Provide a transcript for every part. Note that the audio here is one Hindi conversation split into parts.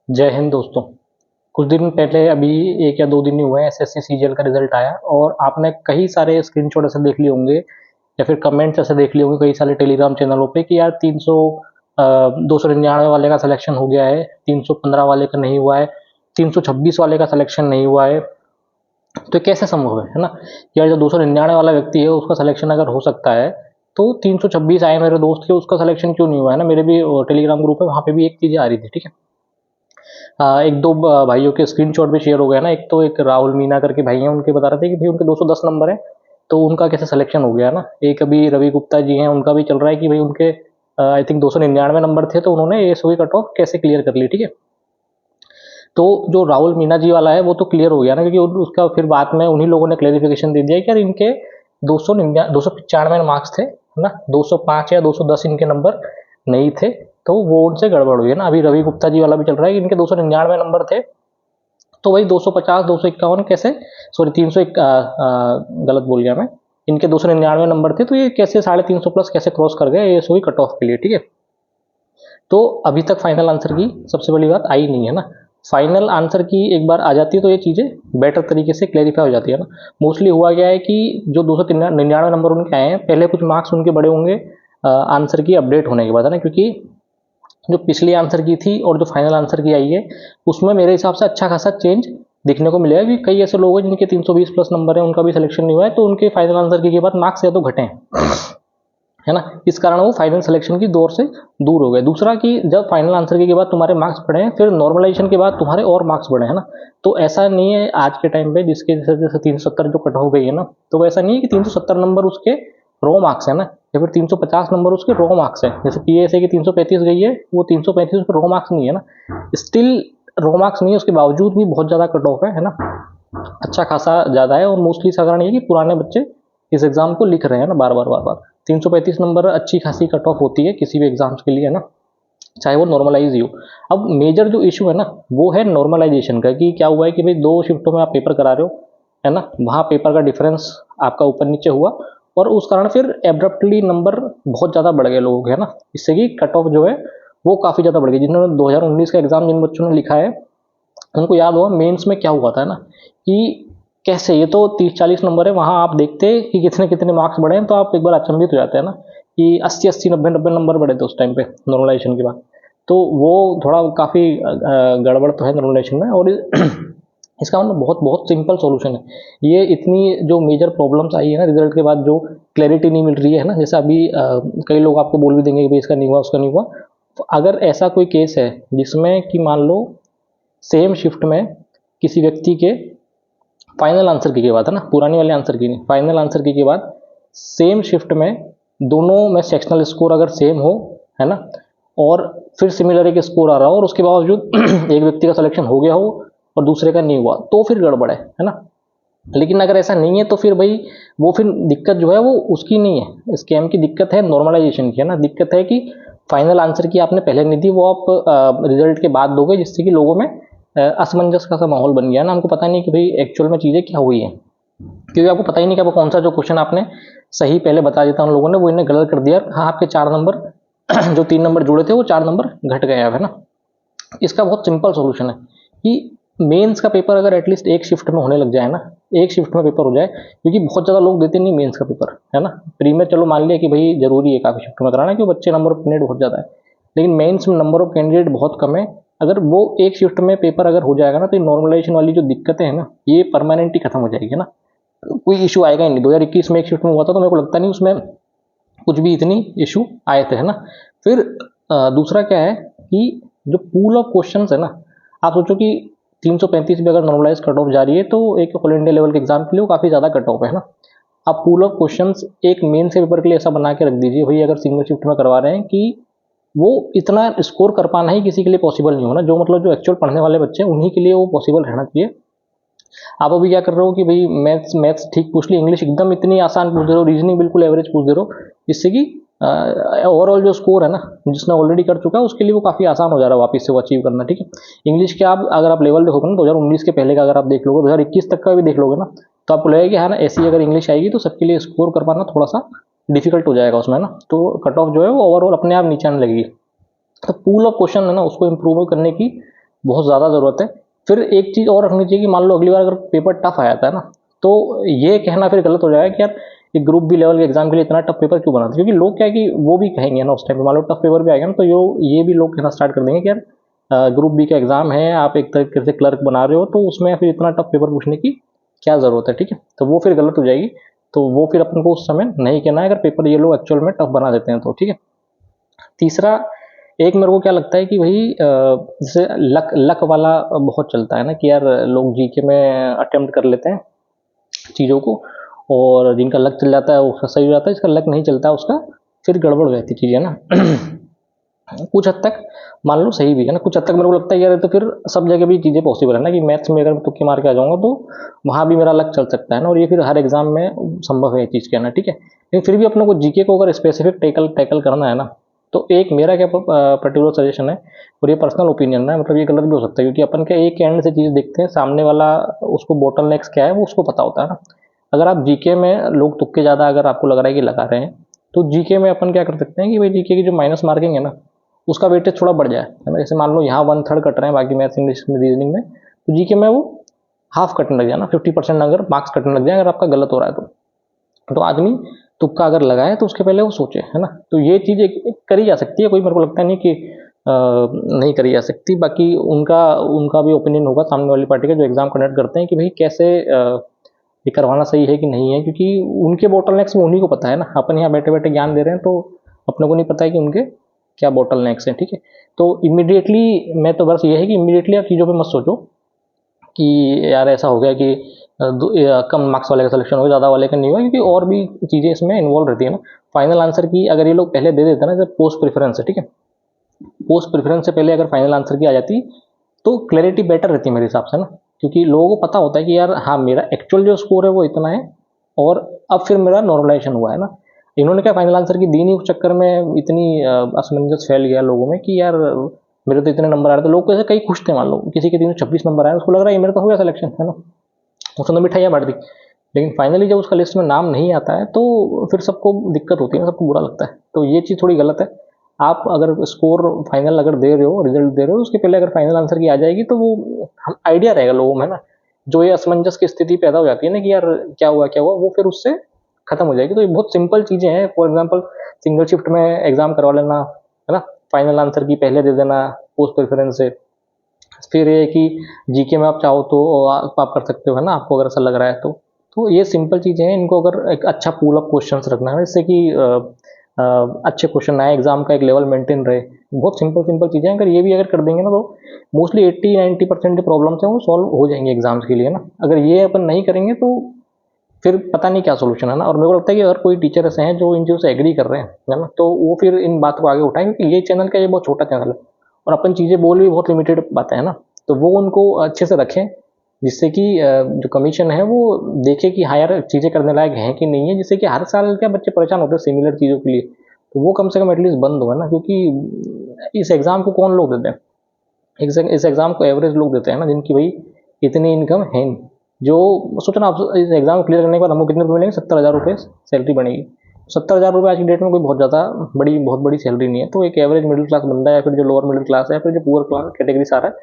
जय हिंद दोस्तों। कुछ दिन पहले अभी 1 या 2 दिन ही हुए हैं एसएससी सीजीएल का रिजल्ट आया और आपने कई सारे स्क्रीनशॉट ऐसे देख लिए होंगे या फिर कमेंट्स ऐसे देख लिए होंगे कई सारे टेलीग्राम चैनलों पे कि यार 299 वाले का सिलेक्शन हो गया है, 315 वाले का नहीं हुआ है, 326 वाले का सिलेक्शन नहीं हुआ है। तो कैसे संभव है ना? यार जो 299 वाला व्यक्ति है उसका सिलेक्शन अगर हो सकता है तो 326 आए मेरे दोस्त के, उसका सिलेक्शन क्यों नहीं हुआ है ना? मेरे भी टेलीग्राम ग्रुप है, वहाँ पे भी एक चीज़ें आ रही थी, ठीक है। एक दो भाइयों के स्क्रीनशॉट भी शेयर हो गया ना। एक तो एक राहुल मीना करके भाई हैं, उनके बता रहे थे कि भाई उनके 210 नंबर है तो उनका कैसे सिलेक्शन हो गया ना। एक अभी रवि गुप्ता जी हैं, उनका भी चल रहा है कि भाई उनके आई थिंक 299 नंबर थे तो उन्होंने एएसओई कट ऑफ कैसे क्लियर कर ली, ठीक है। तो जो राहुल मीना जी वाला है वो तो क्लियर हो गया ना, क्योंकि उसका फिर बाद में उन्हीं लोगों ने क्लेरिफिकेशन दे दिया कि यार इनके 295 मार्क्स थे ना, 205 या 210 इनके नंबर नहीं थे, तो वो उनसे गड़बड़ हुई है ना। अभी रवि गुप्ता जी वाला भी चल रहा है कि इनके 299 नंबर थे तो वही 250 251 कैसे, सॉरी 300 गलत बोल गया मैं, इनके 299 नंबर थे तो ये कैसे 350 प्लस कैसे क्रॉस कर गए एएसओई कट ऑफ के लिए, ठीक है। तो अभी तक फाइनल आंसर की सबसे बड़ी बात आई नहीं है ना। फाइनल आंसर की एक बार आ जाती है तो ये चीज़ें बेटर तरीके से क्लेरिफाई हो जाती है ना। मोस्टली हुआ गया है कि जो 299 नंबर उनके आए हैं, पहले कुछ मार्क्स उनके बड़े होंगे आंसर की अपडेट होने के बाद, है ना। क्योंकि जो पिछली आंसर की थी और जो फाइनल आंसर की आई है उसमें मेरे हिसाब से अच्छा खासा चेंज दिखने को मिलेगा कि कई ऐसे लोग हैं जिनके 320 प्लस नंबर है, उनका भी सिलेक्शन नहीं हुआ है, तो उनके फाइनल आंसर की के बाद मार्क्स या तो घटे हैं, है ना। इस कारण वो फाइनल सिलेक्शन की दौर से दूर हो गए। दूसरा कि जब फाइनल आंसर के बाद तुम्हारे मार्क्स बढ़े हैं, फिर नॉर्मलाइजेशन के बाद तुम्हारे और मार्क्स बढ़े, है ना। तो ऐसा नहीं है आज के टाइम पे जिसके जैसे 370 जो कट हो गई है ना, तो वो ऐसा नहीं है कि 370 नंबर उसके रॉ मार्क्स है ना, या फिर 350 नंबर उसके रॉ मार्क्स है। जैसे पीएसए की 335 गई है, वो 335 उसके रॉ मार्क्स नहीं है ना, स्टिल रॉ मार्क्स नहीं है, उसके बावजूद भी बहुत ज़्यादा कट ऑफ है ना, अच्छा खासा ज़्यादा है। और मोस्टली इसका कारण ये कि पुराने बच्चे इस एग्ज़ाम को लिख रहे हैं ना बार बार बार बार। 335 नंबर अच्छी खासी कट ऑफ होती है किसी भी एग्ज़ाम्स के लिए, है ना, चाहे वो नॉर्मलाइज ही हो। अब मेजर जो इशू है ना वो है नॉर्मलाइजेशन का, कि क्या हुआ है कि भाई 2 शिफ्टों में आप पेपर करा रहे हो, है ना, वहाँ पेपर का डिफरेंस आपका ऊपर नीचे हुआ और उस कारण फिर एब्रप्टली नंबर बहुत ज़्यादा बढ़ गए लोगों के, है ना। इससे कि कट ऑफ जो है वो काफ़ी ज़्यादा बढ़ गई। जिन्होंने 2019 का एग्ज़ाम जिन बच्चों ने लिखा है उनको याद होगा मेंस में क्या हुआ था ना, कि कैसे ये तो 30-40 नंबर है, वहाँ आप देखते कि कितने कितने मार्क्स बढ़े हैं तो आप एक बार अचंभित हो जाते हैं ना कि 80-80 90-90 नंबर बढ़े थे उस टाइम पे नॉर्मलाइजेशन के बाद। तो वो थोड़ा काफ़ी गड़बड़ तो है नॉर्मलाइजेशन में। और इसका मतलब बहुत बहुत सिंपल सॉल्यूशन है। ये इतनी जो मेजर प्रॉब्लम्स आई है ना रिजल्ट के बाद, जो क्लैरिटी नहीं मिल रही है ना, जैसे अभी कई लोग आपको बोल भी देंगे कि भाई इसका नहीं हुआ उसका नहीं हुआ। तो अगर ऐसा कोई केस है जिसमें कि मान लो सेम शिफ्ट में किसी व्यक्ति के फाइनल आंसर की बात है ना, पुरानी वाले आंसर की नहीं, फाइनल आंसर की बात, सेम शिफ्ट में दोनों में सेक्शनल स्कोर अगर सेम हो, है ना, और फिर सिमिलर एक स्कोर आ रहा हो और उसके बावजूद एक व्यक्ति का सिलेक्शन हो गया हो और दूसरे का नहीं हुआ, तो फिर गड़बड़ है ना। लेकिन अगर ऐसा नहीं है तो फिर भाई वो फिर दिक्कत जो है वो उसकी नहीं है, स्कैम की दिक्कत है नॉर्मलाइजेशन की, है ना। दिक्कत है कि फाइनल आंसर की आपने पहले नहीं दी, वो आप रिजल्ट के बाद दोगे, जिससे कि लोगों में असमंजस का सा माहौल बन गया ना। हमको पता नहीं कि भाई एक्चुअल में चीज़ें क्या हुई हैं, क्योंकि आपको पता ही नहीं कि आपको कौन सा जो क्वेश्चन आपने सही पहले बता दिया था उन लोगों ने, वो इन्हें गलत कर दिया। हाँ, आपके 4 नंबर जो 3 नंबर जुड़े थे वो 4 नंबर घट गए अब, है ना। इसका बहुत सिंपल सॉल्यूशन है कि मेंस का पेपर अगर एटलीस्ट एक शिफ्ट में होने लग जाए ना, एक शिफ्ट में पेपर हो जाए, क्योंकि बहुत ज़्यादा लोग देते नहीं मेंस का पेपर, है ना। प्री में चलो मान लिया कि भाई जरूरी है काफ़ी शिफ्ट में कराना क्योंकि बच्चे नंबर ऑफ कैंडिडेट बहुत ज़्यादा है, लेकिन मेंस में नंबर ऑफ कैंडिडेट बहुत कम है। अगर वो एक शिफ्ट में पेपर अगर हो जाएगा ना तो नॉर्मलाइजेशन वाली जो दिक्कतें हैं ना ये परमानेंट ही खत्म हो जाएगी, है ना। कोई इशू आएगा ही नहीं। 2021 में एक शिफ्ट में हुआ था तो मेरे को लगता नहीं उसमें कुछ भी इतनी इशू आए थे, है ना। फिर दूसरा क्या है कि जो पूल ऑफ क्वेश्चंस है ना, आप सोचो कि 335 भी अगर नॉर्मलाइज कट ऑफ जा रही है तो एक ऑल इंडिया लेवल के एग्जाम के लिए वो काफ़ी ज़्यादा कट ऑफ है ना। आप पूल ऑफ क्वेश्चंस एक मेन से पेपर के लिए ऐसा बना के रख दीजिए भाई, अगर सिंगल शिफ्ट में करवा रहे हैं, कि वो इतना स्कोर कर पाना ही किसी के लिए पॉसिबल नहीं होना। जो मतलब जो एक्चुअल पढ़ने वाले बच्चे हैं उन्हीं के लिए वो पॉसिबल रहना चाहिए। आप अभी क्या कर रहे हो कि भाई मैथ्स मैथ्स ठीक पूछ ली, इंग्लिश एकदम इतनी आसान पूछ दे रहे हो, रीजनिंग बिल्कुल एवरेज पूछ दे रहे हो, जिससे कि ओवरऑल जो स्कोर है ना जिसने ऑलरेडी कर चुका है उसके लिए वो काफ़ी आसान हो जा रहा है वापस से वो अचीव करना, ठीक है। इंग्लिश के आप अगर आप लेवल देखोगे ना 2019 के पहले का अगर आप देख लोगे, 2021 तक का भी देख लोगे ना, तो आपको लगेगा कि हाँ ना, ऐसी अगर इंग्लिश आएगी तो सबके लिए स्कोर कर पाना थोड़ा सा डिफिकल्ट हो जाएगा उसमें ना, तो कट ऑफ जो है वो ओवरऑल अपने आप नीचे आने लगेगी। तो पूल ऑफ क्वेश्चन है ना उसको इम्प्रूव करने की बहुत ज़्यादा ज़रूरत है। फिर एक चीज़ और रखनी चाहिए कि मान लो अगली बार अगर पेपर टफ आ जाता है ना, तो ये कहना फिर गलत हो जाएगा कि यार ये ग्रुप बी लेवल के एग्जाम के लिए इतना टफ पेपर क्यों बनाते, क्योंकि लोग क्या है कि वो भी कहेंगे ना उस टाइम पे, मान लो टफ पेपर भी आएगा ना, तो ये भी लोग कहना स्टार्ट कर देंगे कि यार ग्रुप बी का एग्जाम है, आप एक तरीके से क्लर्क बना रहे हो, तो उसमें फिर इतना टफ पेपर पूछने की क्या ज़रूरत है, ठीक है। तो वो फिर गलत हो जाएगी, तो वो फिर अपन को उस समय नहीं कहना है अगर पेपर ये लोग एक्चुअल में टफ बना देते हैं तो, ठीक है। तीसरा, एक मेरे को क्या लगता है कि भाई जैसे लक लक वाला बहुत चलता है ना, कि यार लोग जीके में अटेम्प्ट कर लेते हैं चीज़ों को, और जिनका लक चल जाता है उसका सही हो जाता है, जिसका लक नहीं चलता है उसका फिर गड़बड़ हो जाती चीज़ें ना। कुछ हद तक मान लो सही भी है ना, कुछ हद तक मेरे को लगता है यार तो फिर सब जगह भी चीज़ें पॉसिबल है ना, कि मैथ्स में अगर मैं तुक्के मार के आ जाऊँगा तो वहाँ भी मेरा लक चल सकता है ना, और ये फिर हर एग्जाम में संभव है ये चीज़ कहना, ठीक है। लेकिन फिर भी अपने को जीके को अगर स्पेसिफिक टैकल करना है ना, तो एक मेरा क्या पर्टिकुलर सजेशन है, और ये पर्सनल ओपिनियन है, मतलब ये गलत भी हो सकता है, क्योंकि अपन क्या एक एंड से चीज़ देखते हैं, सामने वाला उसको बोटल नेक्स क्या है वो उसको पता होता है ना। अगर आप जीके में लोग तुक्के ज़्यादा अगर आपको लग रहा है कि लगा रहे हैं, तो जीके में अपन क्या कर सकते हैं कि भाई जीके की जो माइनस मार्किंग है ना, उसका वेटेज थोड़ा बढ़ जाए, है ना। जैसे मान लो यहाँ 1/3 कट रहे हैं, बाकी मैथ्स इंग्लिश में रीजनिंग में, तो जीके में वो हाफ कटने लग जाए ना, 50% अगर मार्क्स कटने लग जाए अगर आपका गलत हो रहा है तो आदमी तुक्का अगर लगाए तो उसके पहले वो सोचे, है ना। तो ये चीज़ एक करी जा सकती है, कोई मेरे को लगता नहीं कि नहीं करी जा सकती। बाकी उनका उनका भी ओपिनियन होगा सामने वाली पार्टी का जो एग्ज़ाम कंडक्ट करते हैं, कि भाई कैसे ये करवाना सही है कि नहीं है, क्योंकि उनके बोटलनेक्स में उन्हीं को पता है ना, अपन यहाँ बैठे बैठे ज्ञान दे रहे हैं तो अपने को नहीं पता है कि उनके क्या बोटलनेक्स हैं, ठीक है। तो इमीडिएटली मैं तो बस ये है कि इमीडिएटली आप चीज़ों पे मत सोचो कि यार ऐसा हो गया कि कम मार्क्स वाले का सिलेक्शन हो गया, ज़्यादा वाले का नहीं हुआ, क्योंकि और भी चीज़ें इसमें इन्वॉल्व रहती है ना। फाइनल आंसर की अगर ये लोग पहले दे देते ना, जब पोस्ट प्रेफरेंस है, ठीक है, पोस्ट प्रेफरेंस से पहले अगर फाइनल आंसर की आ जाती तो क्लैरिटी बेटर रहती है मेरे हिसाब से ना, क्योंकि लोगों को पता होता है कि यार हाँ मेरा एक्चुअल जो स्कोर है वो इतना है, और अब फिर मेरा नॉर्मलाइजेशन हुआ है ना। इन्होंने क्या फाइनल आंसर की दी नहीं, उस चक्कर में इतनी असमंजस फैल गया लोगों में कि यार मेरे तो इतने नंबर आ रहे थे, लोग कैसे कई खुश थे, मान लो किसी के 326 नंबर आए, उसको लग रहा है ये मेरा तो हो गया सिलेक्शन, है ना, उसने तो मिठाइयाँ बांट दी। लेकिन फाइनली जब उसका लिस्ट में नाम नहीं आता है तो फिर सबको दिक्कत होती है ना, सबको बुरा लगता है, तो ये चीज़ थोड़ी गलत है। आप अगर स्कोर फाइनल अगर दे रहे हो, रिजल्ट दे रहे हो, उसके पहले अगर फाइनल आंसर की आ जाएगी तो वो हम आइडिया रहेगा लोगों में ना, जो ये असमंजस की स्थिति पैदा हो जाती है ना कि यार क्या हुआ, वो फिर उससे खत्म हो जाएगी। तो ये बहुत सिंपल चीज़ें हैं, फॉर एग्जाम्पल सिंगल शिफ्ट में एग्जाम करवा लेना, है ना, फाइनल आंसर की पहले दे देना पोस्ट प्रेफरेंस से। फिर ये है कि जीके में आप चाहो तो आप कर सकते हो, है ना, आपको अगर ऐसा लग रहा है तो ये सिंपल चीज़ें हैं, इनको अगर एक अच्छा पूल ऑफ क्वेश्चंस रखना है जिससे कि अच्छे क्वेश्चन आए, एग्जाम का एक लेवल मेंटेन रहे, बहुत सिंपल सिंपल चीज़ें अगर ये भी अगर कर देंगे ना, तो मोस्टली 80-90% जो प्रॉब्लम्स हैं वो सॉल्व हो जाएंगे एग्जाम्स के लिए ना। अगर ये अपन नहीं करेंगे तो फिर पता नहीं क्या सोल्यूशन है ना। और मेरे को लगता है कि अगर कोई टीचर ऐसे हैं जो इन चीज़ों से एग्री कर रहे हैं, है ना, तो वो फिर इन बात को आगे उठाएं, क्योंकि ये चैनल का ये बहुत छोटा चैनल है और अपन चीज़ें बोल भी बहुत लिमिटेड बातें हैं ना, तो वो उनको अच्छे से रखें, जिससे कि जो कमीशन है वो देखे कि हाँ यार चीज़ें करने लायक हैं कि नहीं है, जिससे कि हर साल क्या बच्चे परेशान होते हैं सिमिलर चीज़ों के लिए, तो वो कम से कम एटलीस्ट बंद हो, है ना। क्योंकि इस एग्ज़ाम को कौन लोग देते हैं, इस एग्ज़ाम को एवरेज लोग देते हैं ना, जिनकी भाई इतनी इनकम है नहीं। जो सोचो ना, आप इस एग्ज़ाम को क्लियर करने के बाद हमको कितने रुपये मिलेंगे, 70,000 रुपये सैलरी बनेगी। 70,000 रुपये आज की डेट में कोई बहुत बड़ी सैलरी नहीं है। तो एक एवरेज मिडिल क्लास बंदा है, फिर जो लोअर मिडिल क्लास है, फिर जो पुअर क्लास कैटेगरी से आ रहा है,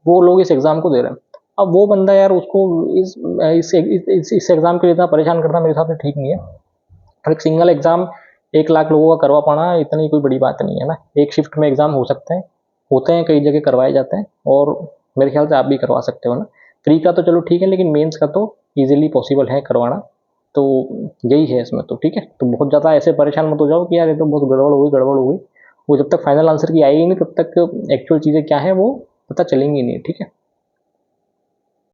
वो लोग इस एग्ज़ाम को दे रहे हैं। अब वो बंदा यार उसको इस एग्ज़ाम के लिए इतना परेशान करना मेरे हिसाब से ठीक नहीं है। और एक सिंगल एग्ज़ाम 1 लाख लोगों का करवा पाना इतनी कोई बड़ी बात नहीं है ना। एक शिफ्ट में एग्ज़ाम हो सकते हैं, होते हैं, कई जगह करवाए जाते हैं, और मेरे ख्याल से आप भी करवा सकते हो ना। प्री का तो चलो ठीक है, लेकिन मेंस का तो ईज़िली पॉसिबल है करवाना। तो यही है इसमें तो, ठीक है। तो बहुत ज़्यादा ऐसे परेशान मत हो जाओ कि यार ये तो बहुत गड़बड़ हो गई। वो जब तक फाइनल आंसर की आएगी नहीं तब तक एक्चुअल चीज़ें क्या है वो पता चलेंगी नहीं, ठीक है।